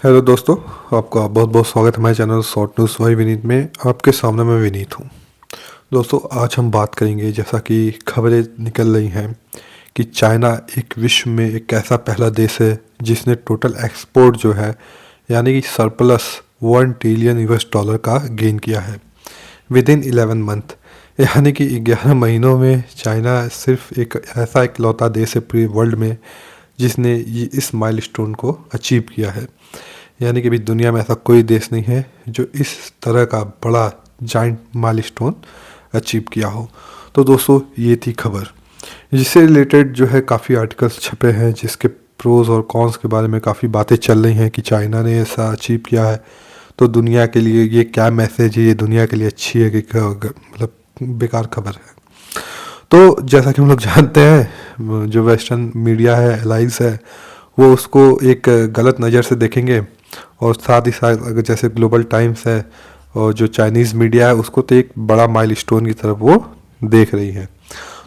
Hello दोस्तों, आपका बहुत बहुत स्वागत है हमारे channel short news Y Vineet में। आपके सामने मैं विनीत हूँ। दोस्तों, आज हम बात करेंगे, जैसा कि खबरें निकल रही हैं कि चाइना एक विश्व में एक ऐसा पहला देश है जिसने टोटल एक्सपोर्ट जो है यानी कि सरप्लस 1 ट्रिलियन US डॉलर का गेन किया है विद इन 11 मंथ। यानी कि 11 महीनों में चाइना सिर्फ एक ऐसा इकलौता देश है पूरे वर्ल्ड में जिसने इस माइलस्टोन को अचीव किया है। यानी कि अभी दुनिया में ऐसा कोई देश नहीं है जो इस तरह का बड़ा जाइंट माइलस्टोन अचीव किया हो। तो दोस्तों, ये थी खबर जिससे रिलेटेड जो है काफ़ी आर्टिकल्स छपे हैं, जिसके प्रोज और कॉन्स के बारे में काफ़ी बातें चल रही हैं कि चाइना ने ऐसा अचीव किया है तो दुनिया के लिए ये क्या मैसेज है, ये दुनिया के लिए अच्छी है कि मतलब बेकार खबर है। तो जैसा कि हम लोग जानते हैं, जो वेस्टर्न मीडिया है, एलाइज है, वो उसको एक गलत नज़र से देखेंगे। और साथ ही साथ अगर जैसे ग्लोबल टाइम्स है और जो चाइनीज़ मीडिया है, उसको तो एक बड़ा माइलस्टोन की तरफ वो देख रही है।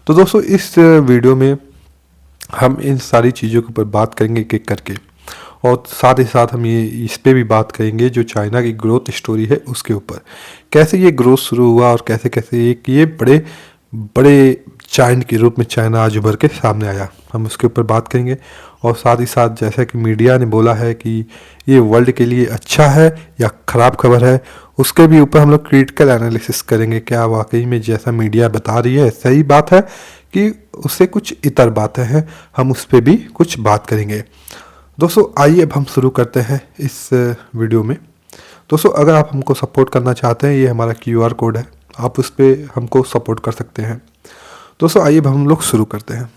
तो दोस्तों, इस वीडियो में हम इन सारी चीज़ों के ऊपर बात करेंगे एक एक करके, और साथ ही साथ हम ये इस पे भी बात करेंगे जो चाइना की ग्रोथ स्टोरी है उसके ऊपर, कैसे ये ग्रोथ शुरू हुआ और कैसे कैसे एक ये बड़े बड़े जायंट के रूप में चाइना आज उभर के सामने आया। हम उसके ऊपर बात करेंगे। और साथ ही साथ जैसा कि मीडिया ने बोला है कि ये वर्ल्ड के लिए अच्छा है या ख़राब खबर है, उसके भी ऊपर हम लोग क्रिटिकल एनालिसिस करेंगे। क्या वाकई में जैसा मीडिया बता रही है सही बात है कि उससे कुछ इतर बातें हैं, हम उस पर भी कुछ बात करेंगे। दोस्तों, आइए अब हम शुरू करते हैं इस वीडियो में। दोस्तों, अगर आप हमको सपोर्ट करना चाहते हैं, ये हमारा QR कोड है, आप उस पर हमको सपोर्ट कर सकते हैं। दोस्तों, आइए अब हम लोग शुरू करते हैं।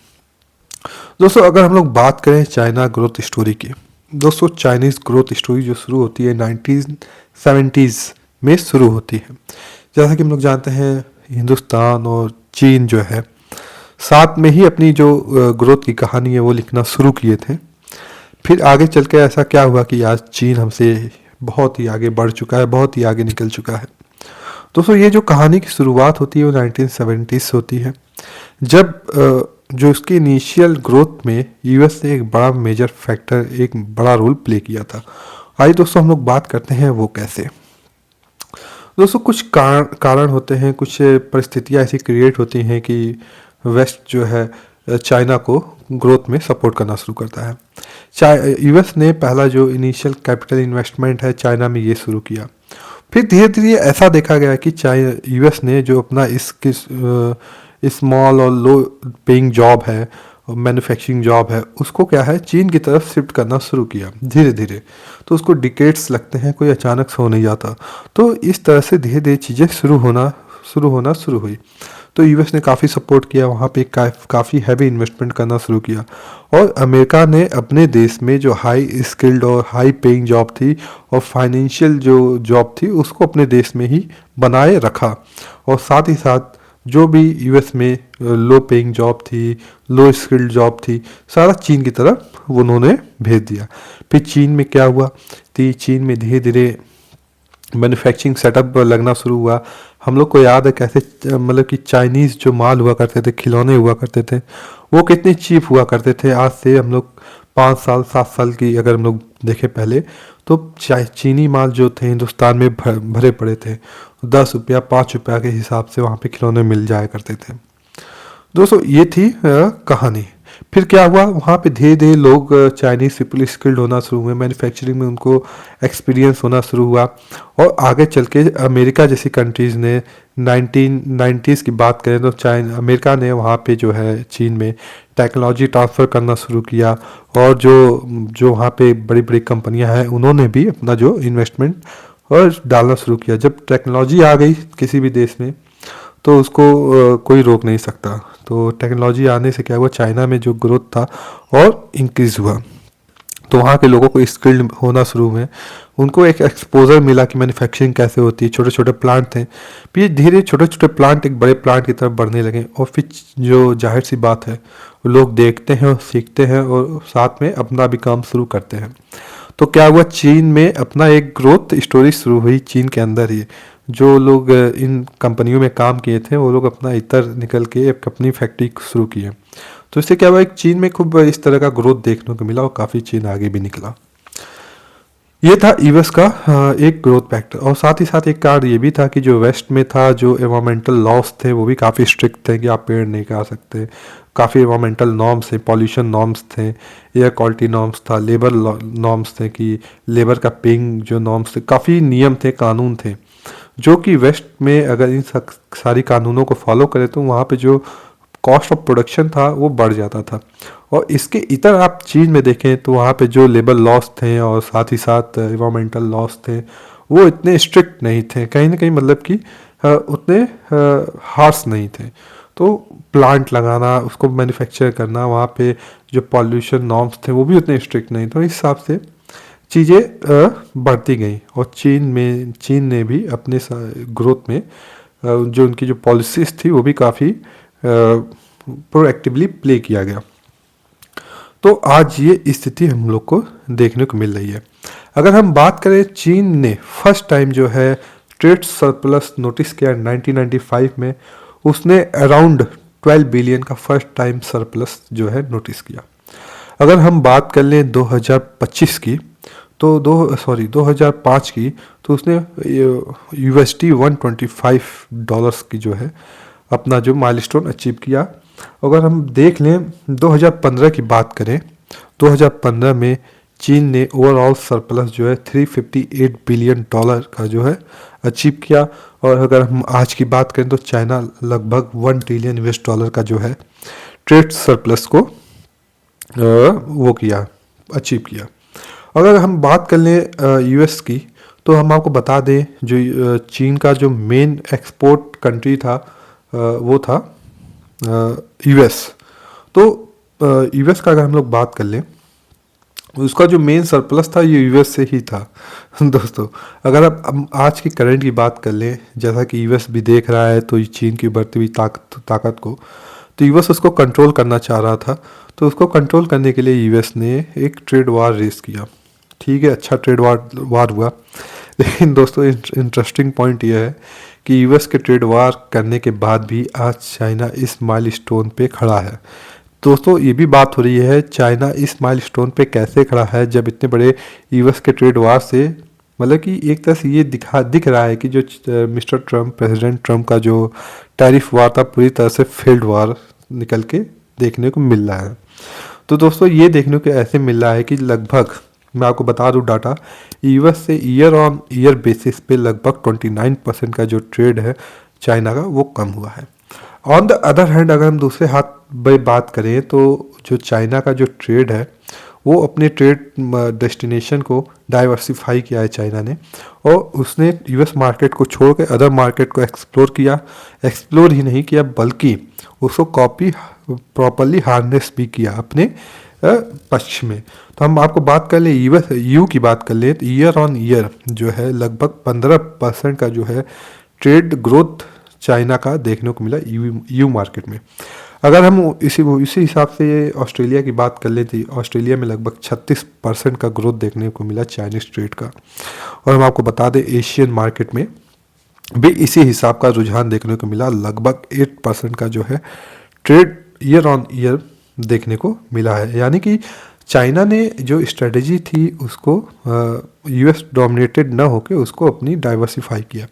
दोस्तों, अगर हम लोग बात करें चाइना ग्रोथ स्टोरी की, दोस्तों चाइनीज़ ग्रोथ स्टोरी जो शुरू होती है 1970s में शुरू होती है। जैसा कि हम लोग जानते हैं, हिंदुस्तान और चीन जो है साथ में ही अपनी जो ग्रोथ की कहानी है वो लिखना शुरू किए थे। फिर आगे चल के ऐसा क्या हुआ कि आज चीन हमसे बहुत ही आगे बढ़ चुका है, बहुत ही आगे निकल चुका है। दोस्तों, ये जो कहानी की शुरुआत होती है वो 1970s से होती है, जब जो इसकी इनिशियल ग्रोथ में US ने एक बड़ा मेजर फैक्टर, एक बड़ा रोल प्ले किया था। आइए दोस्तों, हम लोग बात करते हैं वो कैसे। दोस्तों, कुछ कारण होते हैं, कुछ परिस्थितियाँ ऐसी क्रिएट होती हैं कि वेस्ट जो है चाइना को ग्रोथ में सपोर्ट करना शुरू करता है। US ने पहला जो इनिशियल कैपिटल इन्वेस्टमेंट है चाइना में ये शुरू किया। फिर धीरे धीरे ऐसा देखा गया कि US ने जो अपना स्मॉल और लो पेइंग जॉब है, मैन्युफैक्चरिंग जॉब है, उसको क्या है चीन की तरफ शिफ्ट करना शुरू किया धीरे धीरे। तो उसको डिकेड्स लगते हैं, कोई अचानक से हो नहीं जाता। तो इस तरह से धीरे धीरे चीज़ें शुरू हुई। तो US ने काफ़ी सपोर्ट किया, वहाँ पे काफ़ी हैवी इन्वेस्टमेंट करना शुरू किया। और अमेरिका ने अपने देश में जो हाई स्किल्ड और हाई पेइंग जॉब थी और फाइनेंशियल जो जॉब थी उसको अपने देश में ही बनाए रखा। और साथ ही साथ जो भी US में लो पेइंग जॉब थी, लो स्किल्ड जॉब थी, सारा चीन की तरफ उन्होंने भेज दिया। फिर चीन में क्या हुआ कि चीन में धीरे धीरे मैन्युफैक्चरिंग सेटअप लगना शुरू हुआ। हम लोग को याद है कैसे मतलब कि चाइनीज़ जो माल हुआ करते थे, खिलौने हुआ करते थे, वो कितने चीप हुआ करते थे। आज से हम लोग 5 साल 7 साल की अगर हम लोग देखें पहले, तो चीनी माल जो थे हिंदुस्तान में भरे पड़े थे। 10 रुपया 5 रुपया के हिसाब से वहाँ पे खिलौने मिल जाया करते थे। दोस्तों, ये थी कहानी। फिर क्या हुआ, वहाँ पे धीरे धीरे लोग चाइनीज़ पीपल स्किल्ड होना शुरू हुए, मैन्युफैक्चरिंग में उनको एक्सपीरियंस होना शुरू हुआ। और आगे चल के अमेरिका जैसी कंट्रीज़ ने 1990s की बात करें तो अमेरिका ने वहाँ पे जो है चीन में टेक्नोलॉजी ट्रांसफ़र करना शुरू किया। और जो जो वहाँ पे बड़ी बड़ी कंपनियाँ हैं उन्होंने भी अपना जो इन्वेस्टमेंट और डालना शुरू किया। जब टेक्नोलॉजी आ गई किसी भी देश में तो उसको कोई रोक नहीं सकता। तो टेक्नोलॉजी आने से क्या हुआ, चाइना में जो ग्रोथ था और इंक्रीज़ हुआ। तो वहाँ के लोगों को स्किल्ड होना शुरू हुए, उनको एक एक्सपोजर मिला कि मैन्युफैक्चरिंग कैसे होती है। छोटे छोटे प्लांट थे, फिर धीरे छोटे छोटे प्लांट एक बड़े प्लांट की तरफ बढ़ने लगे। और फिर जो जाहिर सी बात है, लोग देखते हैं और सीखते हैं और साथ में अपना भी काम शुरू करते हैं। तो क्या हुआ, चीन में अपना एक ग्रोथ स्टोरी शुरू हुई चीन के अंदर ही। जो लोग इन कंपनियों में काम किए थे वो लोग अपना इतर निकल के एक अपनी फैक्ट्री शुरू किए। तो इससे क्या हुआ, एक चीन में खूब इस तरह का ग्रोथ देखने को मिला और काफ़ी चीन आगे भी निकला। ये था यूएस का एक ग्रोथ फैक्टर। और साथ ही साथ एक कारण ये भी था कि जो वेस्ट में था, जो एनवायरमेंटल लॉस थे वो भी काफ़ी स्ट्रिक्ट थे कि आप पेड़ नहीं काट सकते। काफ़ी एनवायरमेंटल नॉर्म्स थे, पॉल्यूशन नॉर्म्स थे, एयर क्वालिटी नॉर्म्स था, लेबर नॉर्म्स थे कि लेबर का पेइंग जो नॉर्म्स थे, काफ़ी नियम थे, कानून थे, जो कि वेस्ट में अगर इन सारी कानूनों को फॉलो करें तो वहाँ पे जो कॉस्ट ऑफ प्रोडक्शन था वो बढ़ जाता था। और इसके इतर आप चीज़ में देखें तो वहाँ पे जो लेबर लॉस थे और साथ ही साथ इन्वामेंटल लॉस थे वो इतने स्ट्रिक्ट नहीं थे, कहीं ना कहीं मतलब कि उतने हार्श नहीं थे। तो प्लांट लगाना, उसको मैन्युफैक्चर करना, वहाँ पे जो पॉल्यूशन नॉर्म्स थे वो भी उतने स्ट्रिक्ट नहीं थे। इस हिसाब से चीज़ें बढ़ती गई और चीन ने भी अपने ग्रोथ में जो उनकी जो पॉलिसीज़ थी वो भी काफ़ी प्रोएक्टिवली प्ले किया गया। तो आज ये स्थिति हम लोग को देखने को मिल रही है। अगर हम बात करें, चीन ने फर्स्ट टाइम जो है ट्रेड सरप्लस नोटिस किया 1995 में। उसने अराउंड 12 बिलियन का फर्स्ट टाइम सरप्लस जो है नोटिस किया। अगर हम बात कर लें 2025 की, तो 2005 की, तो उसने यूएसडी $125 की जो है अपना जो माइलस्टोन अचीव किया। अगर हम देख लें 2015 की बात करें, 2015 में चीन ने ओवरऑल सरप्लस जो है $358 बिलियन का जो है अचीव किया। और अगर हम आज की बात करें तो चाइना लगभग $1 ट्रिलियन का जो है ट्रेड सरप्लस को वो किया, अचीव किया। अगर हम बात कर लें यूएस की, तो हम आपको बता दें जो चीन का जो मेन एक्सपोर्ट कंट्री था वो था यूएस। तो यूएस का अगर हम लोग बात कर लें, उसका जो मेन सरप्लस था ये यूएस से ही था। दोस्तों, अगर आप हम आज की करंट की बात कर लें, जैसा कि यूएस भी देख रहा है तो चीन की बढ़ती हुई ताकत को, तो यूएस उसको कंट्रोल करना चाह रहा था। तो उसको कंट्रोल करने के लिए यूएस ने एक ट्रेड वार रेस किया। ठीक है, अच्छा ट्रेड वार हुआ। लेकिन दोस्तों, इंटरेस्टिंग पॉइंट यह है कि यूएस के ट्रेड वार करने के बाद भी आज चाइना इस माइलस्टोन पे खड़ा है। दोस्तों, ये भी बात हो रही है चाइना इस माइलस्टोन पे कैसे खड़ा है, जब इतने बड़े यूएस के ट्रेड वार से, मतलब कि एक तरह से ये दिख रहा है कि जो मिस्टर ट्रम्प, प्रेसिडेंट ट्रम्प का जो टैरिफ वार था पूरी तरह से फेल्ड वार निकल के देखने को मिल रहा है। तो दोस्तों, ये देखने को ऐसे मिल रहा है कि लगभग, मैं आपको बता दूं डाटा, यूएस से ईयर ऑन ईयर बेसिस पे लगभग 29% का जो ट्रेड है चाइना का वो कम हुआ है। ऑन द अदर हैंड, अगर हम दूसरे हाथ में बात करें तो जो चाइना का जो ट्रेड है वो अपने ट्रेड डेस्टिनेशन को डाइवर्सिफाई किया है चाइना ने, और उसने यूएस मार्केट को छोड़ के अदर मार्केट को एक्सप्लोर किया। एक्सप्लोर ही नहीं किया बल्कि उसको कॉपी प्रॉपरली हार्नेस भी किया अपने पक्ष में। तो हम आपको बात कर ले यूएस यू की बात कर ले, तो ईयर ऑन ईयर जो है लगभग 15% का जो है ट्रेड ग्रोथ चाइना का देखने को मिला यू मार्केट में। अगर हम इसी हिसाब से ऑस्ट्रेलिया की बात कर लें तो ऑस्ट्रेलिया में लगभग 36% का ग्रोथ देखने को मिला चाइनीज ट्रेड का। और हम आपको बता दें एशियन मार्केट में भी इसी हिसाब का रुझान देखने को मिला, लगभग 8% का जो है ट्रेड ईयर ऑन ईयर देखने को मिला है। यानी कि चाइना ने जो स्ट्रेटजी थी उसको यूएस डोमिनेटेड न होकर उसको अपनी डाइवर्सिफाई किया।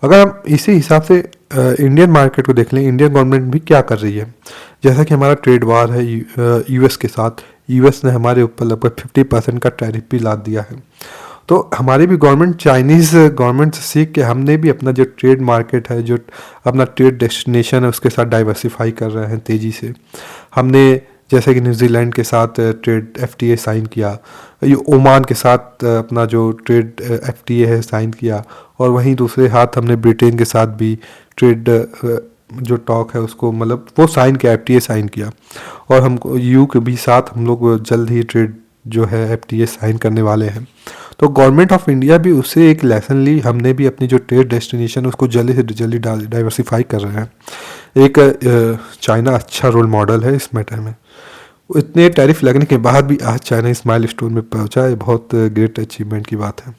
अगर हम इसी हिसाब से इंडियन मार्केट को देख लें, इंडियन गवर्नमेंट भी क्या कर रही है। जैसा कि हमारा ट्रेड वार है यूएस के साथ, यूएस ने हमारे ऊपर लगभग 50% का टैरिफ भी लाद दिया है। तो हमारी भी गवर्नमेंट चाइनीज़ गवर्नमेंट से सीख के हमने भी अपना जो ट्रेड मार्केट है, जो अपना ट्रेड डेस्टिनेशन है, उसके साथ डाइवर्सिफाई कर रहे हैं तेज़ी से। हमने जैसे कि न्यूजीलैंड के साथ ट्रेड एफटीए साइन किया, ये ओमान के साथ अपना जो ट्रेड एफटीए है साइन किया, और वहीं दूसरे हाथ हमने ब्रिटेन के साथ भी ट्रेड जो टॉक है उसको मतलब वो साइन किया, एफटीए साइन किया। और हमको यू के भी साथ हम लोग जल्द ही ट्रेड जो है एफटीए साइन करने वाले हैं। तो गवर्नमेंट ऑफ इंडिया भी उससे एक लेसन ली, हमने भी अपनी जो ट्रेड डेस्टिनेशन उसको जल्दी से जल्दी डाइवर्सिफाई कर रहे हैं। एक चाइना अच्छा रोल मॉडल है इस मैटर में। इतने टैरिफ लगने के बाद भी आज चाइना इस माइलस्टोन में पहुंचा है, बहुत ग्रेट अचीवमेंट की बात है।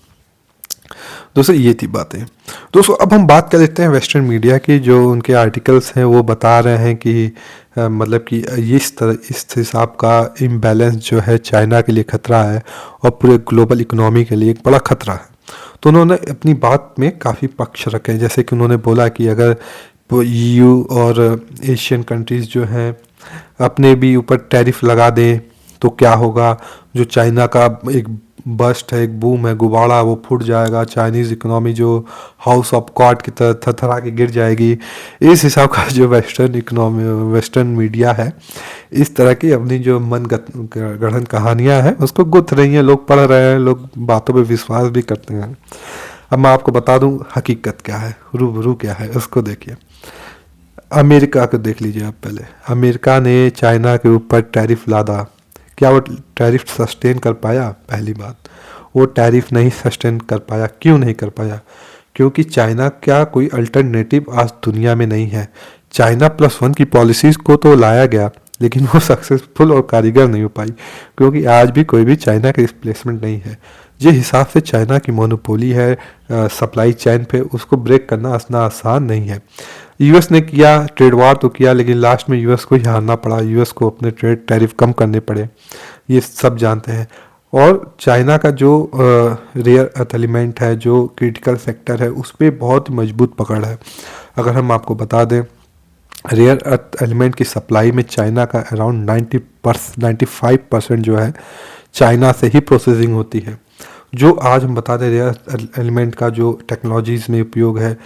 दोस्तों ये थी बातें। दोस्तों अब हम बात कर लेते हैं वेस्टर्न मीडिया की, जो उनके आर्टिकल्स हैं वो बता रहे हैं कि मतलब कि इस हिसाब का इम्बैलेंस जो है चाइना के लिए खतरा है और पूरे ग्लोबल इकोनॉमी के लिए एक बड़ा खतरा है। तो उन्होंने अपनी बात में काफ़ी पक्ष रखे, जैसे कि उन्होंने बोला कि अगर EU और एशियन कंट्रीज़ जो हैं अपने भी ऊपर टैरिफ लगा दें तो क्या होगा। जो चाइना का एक बस्ट है, एक बूम है, गुबाड़ा, वो फूट जाएगा। चाइनीज़ इकोनॉमी जो हाउस ऑफ कार्ड की तरह थरथरा के गिर जाएगी। इस हिसाब का जो वेस्टर्न मीडिया है, इस तरह की अपनी जो मन गढ़ंत कहानियां हैं उसको गुथ रही हैं, लोग पढ़ रहे हैं, लोग बातों पे विश्वास भी करते हैं। अब मैं आपको बता दूं हकीकत क्या है, रूबरू क्या है, उसको देखिए। अमेरिका को देख लीजिए आप पहले। अमेरिका ने चाइना के ऊपर टैरिफ लादा, क्या वो टैरिफ सस्टेन कर पाया? पहली बात, वो टैरिफ नहीं सस्टेन कर पाया। क्यों नहीं कर पाया? क्योंकि चाइना का कोई अल्टरनेटिव आज दुनिया में नहीं है। China+1 की पॉलिसीज़ को तो लाया गया, लेकिन वो सक्सेसफुल और कारीगर नहीं हो पाई, क्योंकि आज भी कोई भी चाइना का रिप्लेसमेंट नहीं है। जिस हिसाब से चाइना की मोनोपोली है सप्लाई चेन पे, उसको ब्रेक करना इतना आसान नहीं है। US ने किया, ट्रेड वार तो किया, लेकिन लास्ट में US को ही हारना पड़ा। US को अपने ट्रेड टैरिफ कम करने पड़े, ये सब जानते हैं। और चाइना का जो रेयर अर्थ एलिमेंट है, जो क्रिटिकल सेक्टर है, उस पर बहुत मजबूत पकड़ है। अगर हम आपको बता दें, रेयर अर्थ एलिमेंट की सप्लाई में चाइना का अराउंड 95% जो है चाइना से ही प्रोसेसिंग होती है। जो आज हम बता दें रेयर एलिमेंट का जो टेक्नोलॉजीज़ में उपयोग है,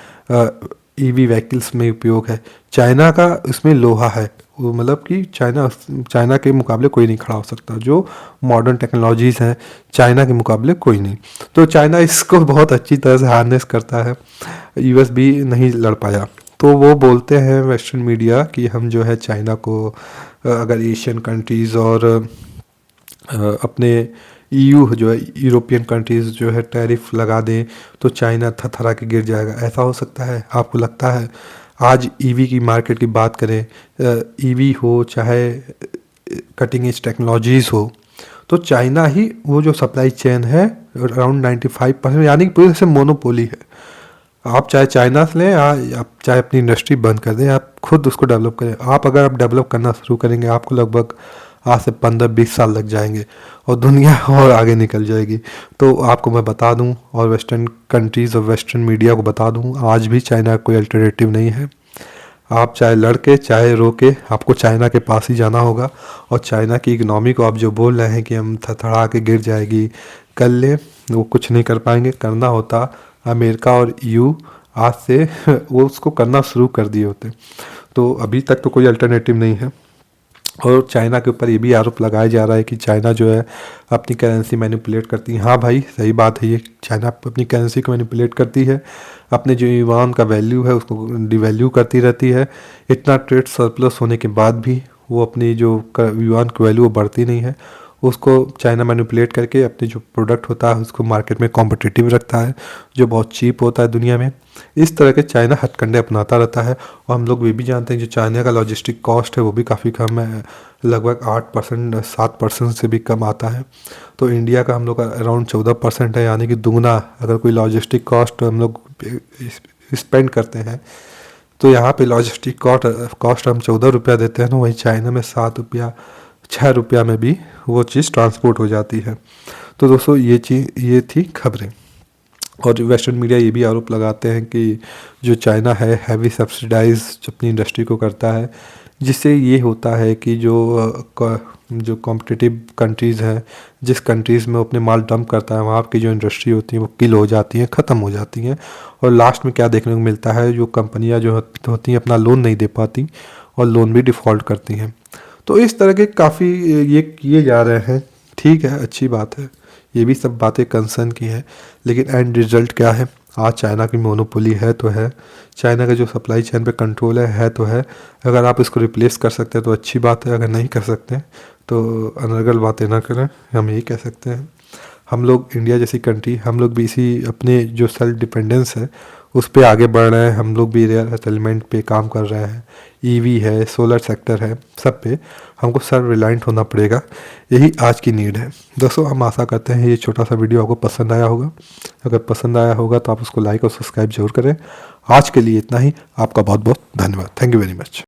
EV व्हीकल्स में उपयोग है, चाइना का इसमें लोहा है। वो मतलब कि चाइना के मुकाबले कोई नहीं खड़ा हो सकता। जो मॉडर्न टेक्नोलॉजीज़ हैं, चाइना के मुकाबले कोई नहीं। तो चाइना इसको बहुत अच्छी तरह से हार्नेस करता है, US भी नहीं लड़ पाया। तो वो बोलते हैं वेस्टर्न मीडिया कि हम जो है चाइना को अगर एशियन कंट्रीज़ और अपने EU जो है यूरोपियन कंट्रीज़ जो है टैरिफ लगा दें तो चाइना थरथरा के गिर जाएगा। ऐसा हो सकता है? आपको लगता है? आज EV की मार्केट की बात करें, EV हो चाहे कटिंग एज टेक्नोलॉजीज़ हो, तो चाइना ही वो जो सप्लाई चेन है अराउंड 95%, यानी कि पूरी से मोनोपोली है। आप चाहे चाइना से लें, आप चाहे अपनी इंडस्ट्री बंद कर दें, आप खुद उसको डेवलप करें। आप डेवलप करना शुरू करेंगे, आपको लगभग आज से 15-20 साल लग जाएंगे और दुनिया और आगे निकल जाएगी। तो आपको मैं बता दूं, और वेस्टर्न कंट्रीज़ और वेस्टर्न मीडिया को बता दूं, आज भी चाइना का कोई अल्टरनेटिव नहीं है। आप चाहे लड़के चाहे रोके, आपको चाइना के पास ही जाना होगा। और चाइना की इकनॉमी को आप जो बोल रहे हैं कि हम थरथरा के गिर जाएगी, कर ले, वो कुछ नहीं कर पाएंगे। करना होता अमेरिका और EU आज से वो उसको करना शुरू कर दिए होते। तो अभी तक तो कोई अल्टरनेटिव नहीं है। और चाइना के ऊपर ये भी आरोप लगाया जा रहा है कि चाइना जो है अपनी करेंसी मैनिपुलेट करती है। हाँ भाई, सही बात है, ये चाइना अपनी करेंसी को मैनिपुलेट करती है, अपने जो युआन का वैल्यू है उसको डिवैल्यू करती रहती है। इतना ट्रेड सरप्लस होने के बाद भी वो अपनी जो युआन की वैल्यू वो बढ़ती नहीं है। उसको चाइना मैनिपुलेट करके अपनी जो प्रोडक्ट होता है उसको मार्केट में कॉम्पिटिटिव रखता है, जो बहुत चीप होता है दुनिया में। इस तरह के चाइना हथकंडे अपनाता रहता है। और हम लोग ये भी जानते हैं जो चाइना का लॉजिस्टिक कॉस्ट है वो भी काफ़ी कम है, लगभग 8% 7% से भी कम आता है। तो इंडिया का हम लोग का अराउंड 14% है, यानी कि दुगना अगर कोई लॉजिस्टिक कॉस्ट हम लोग स्पेंड करते हैं, तो यहाँ पे लॉजिस्टिक कॉस्ट हम 14 रुपया देते हैं, तो वहीं चाइना में 7 रुपया 6 रुपया में भी वो चीज़ ट्रांसपोर्ट हो जाती है। तो दोस्तों ये थी खबरें। और वेस्टर्न मीडिया ये भी आरोप लगाते हैं कि जो चाइना है हैवी सब्सिडाइज अपनी इंडस्ट्री को करता है, जिससे ये होता है कि जो कॉम्पिटिटिव कंट्रीज़ हैं, जिस कंट्रीज़ में वो अपने माल डंप करता है, वहाँ की जो इंडस्ट्री होती है वो किल हो जाती हैं, ख़त्म हो जाती हैं। और लास्ट में क्या देखने को मिलता है, जो कंपनियाँ जो होती हैं अपना लोन नहीं दे पाती और लोन भी डिफ़ॉल्ट करती हैं। तो इस तरह के काफ़ी ये किए जा रहे हैं। ठीक है, अच्छी बात है, ये भी सब बातें कंसर्न की है, लेकिन एंड रिजल्ट क्या है? आज चाइना की मोनोपोली है तो है, चाइना का जो सप्लाई चेन पे कंट्रोल है तो है। अगर आप इसको रिप्लेस कर सकते हैं तो अच्छी बात है, अगर नहीं कर सकते तो अनर्गल बातें ना करें, हम यही कह सकते हैं। हम लोग इंडिया जैसी कंट्री, हम लोग भी इसी अपने जो सेल्फ डिपेंडेंस है उस पे आगे बढ़ रहे हैं। हम लोग भी रेयर अर्थ एलिमेंट पे काम कर रहे हैं, ईवी है, सोलर सेक्टर है, सब पे हमको सेल्फ रिलायंट होना पड़ेगा। यही आज की नीड है। दोस्तों हम आशा करते हैं ये छोटा सा वीडियो आपको पसंद आया होगा। अगर पसंद आया होगा तो आप उसको लाइक और सब्सक्राइब जरूर करें। आज के लिए इतना ही। आपका बहुत बहुत धन्यवाद। Thank you very much.